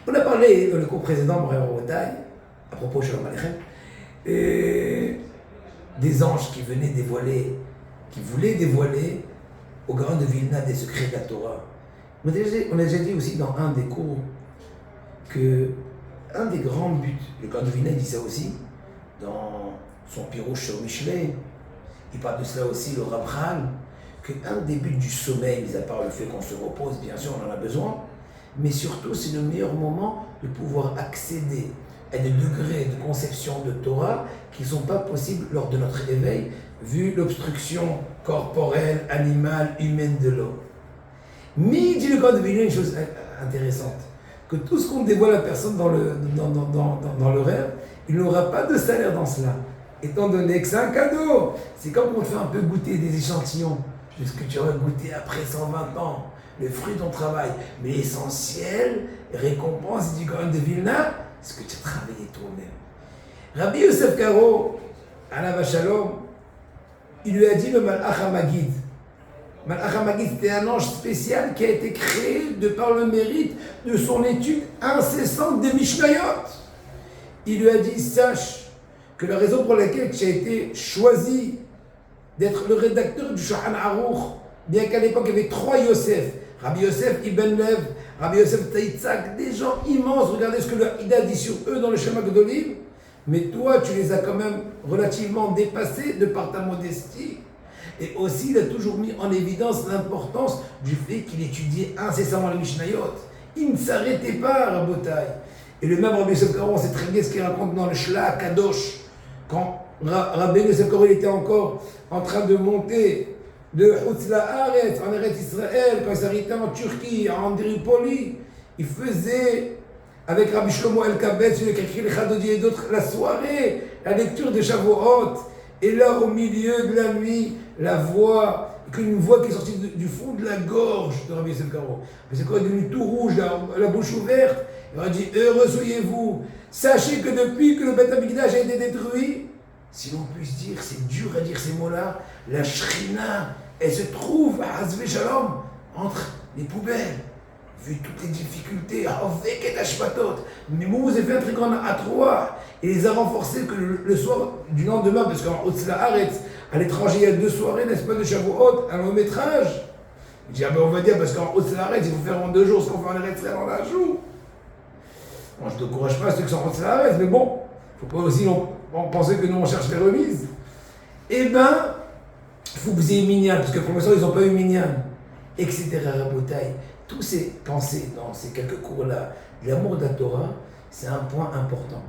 On a parlé dans le cours précédent, à propos de Shalom Aleichem, des anges qui venaient dévoiler, qui voulaient dévoiler au Gaon de Vilna des secrets de la Torah. On a déjà dit aussi dans un des cours que un des grands buts, le Gaon de Vilna dit ça aussi, dans son Pirouche sur Michelet, il parle de cela aussi, le Ramchal, qu'un des buts du sommeil, mis à part le fait qu'on se repose, bien sûr on en a besoin, mais surtout c'est le meilleur moment de pouvoir accéder à des degrés de conception de Torah qui ne sont pas possibles lors de notre éveil, vu l'obstruction corporelle, animale, humaine de l'eau. Mais il dit le Gaon de Vilna une chose intéressante, que tout ce qu'on dévoile à la personne dans le rêve, il n'aura pas de salaire dans cela, étant donné que c'est un cadeau. C'est comme on te fait un peu goûter des échantillons de ce que tu aurais goûté après 120 ans, le fruit de ton travail. Mais l'essentiel, récompense du Gaon de Vilna, c'est ce que tu as travaillé toi-même. Rabbi Yosef Karo, Alav Shalom, il lui a dit le Malach HaMagid. Malach HaMagid, c'était un ange spécial qui a été créé de par le mérite de son étude incessante des Mishnayot. Il lui a dit, sache que la raison pour laquelle tu as été choisi d'être le rédacteur du Shulchan Aruch, bien qu'à l'époque il y avait 3 Yosef, Rabbi Yosef Ibn Lev, Rabbi Yosef Taitzak, des gens immenses, regardez ce que le Ida dit sur eux dans le Shema Gedolim, mais toi tu les as quand même relativement dépassés de par ta modestie. Et aussi il a toujours mis en évidence l'importance du fait qu'il étudiait incessamment les Mishnayot. Il ne s'arrêtait pas, Rabotai. Et le même Rabbi Yosef Karo, on sait très bien ce qu'il raconte dans le Shla Kadosh, quand Rabbi Yosef Karo était encore en train de monter de Hutz La'aretz, en Eretz Israël, quand il s'arrêtait en Turquie, à Andripoli, il faisait, avec Rabbi Shlomo El-Kabet, celui qui a écrit les Chadodi et d'autres, la soirée, la lecture de Shavuot, et là, au milieu de la nuit, une voix qui est sortie du fond de la gorge de Rabbi Yosef Karo. Mais c'est quoi, il est devenu tout rouge, la bouche ouverte. Il a dit, heureux soyez-vous, sachez que depuis que le Beth Amikdash a été détruit, si l'on puisse dire, c'est dur à dire ces mots-là, la Shrina, elle se trouve à Hazvé Shalom, entre les poubelles, vu toutes les difficultés, avec et Ashpatot. Mais Mouz a fait un très grand à 3, et les a renforcés que le soir du lendemain, parce qu'en Hutz La'aretz, à l'étranger, il y a 2 soirées, n'est-ce pas, de Shavuot, un long métrage. Il dit, ah ben on va dire, parce qu'en Hutz La'aretz, il faut faire en 2 jours ce qu'on fait en Eretz Israël en un jour. Moi, je ne t'encourage pas à ceux qui sont en Hutz La'aretz, mais bon, il ne faut pas aussi penser que nous, on cherche les remises. Eh ben, il faut que vous ayez minyan, parce que pour l'instant, ils n'ont pas eu minyan, etc. Rabotai. Tous ces pensées dans ces quelques cours-là, l'amour de la Torah, c'est un point important.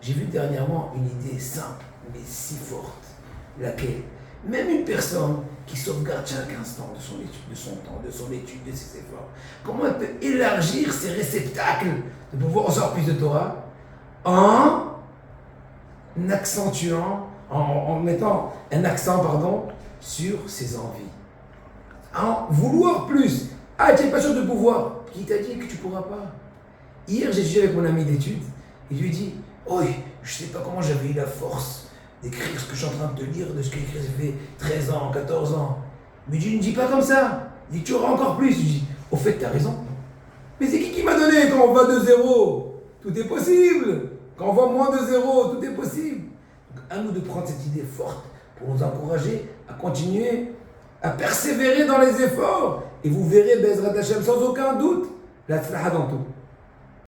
J'ai vu dernièrement une idée simple, mais si forte, laquelle, même une personne qui sauvegarde chaque instant de son étude, de son temps, de son étude, de ses efforts, comment elle peut élargir ses réceptacles de pouvoir recevoir plus de Torah en accentuant, en mettant un accent, sur ses envies. En vouloir plus. Ah, tu n'es pas sûr de pouvoir. Qui t'a dit que tu ne pourras pas? Hier, j'ai étudié avec mon ami d'études. Il lui dit, oh, je ne sais pas comment j'avais eu la force d'écrire ce que je suis en train de te lire, de ce que j'ai écrit, ça fait 13 ans, 14 ans. Mais tu ne dis pas comme ça. Il dit, tu auras encore plus. Je dis, au fait, tu as raison. Mais c'est qui m'a donné quand on va de 0? Tout est possible. Quand on va moins de 0, tout est possible. Donc, à nous de prendre cette idée forte pour nous encourager à continuer, à persévérer dans les efforts. Et vous verrez, Bezrat Hashem, sans aucun doute, la tzlaha dans tout.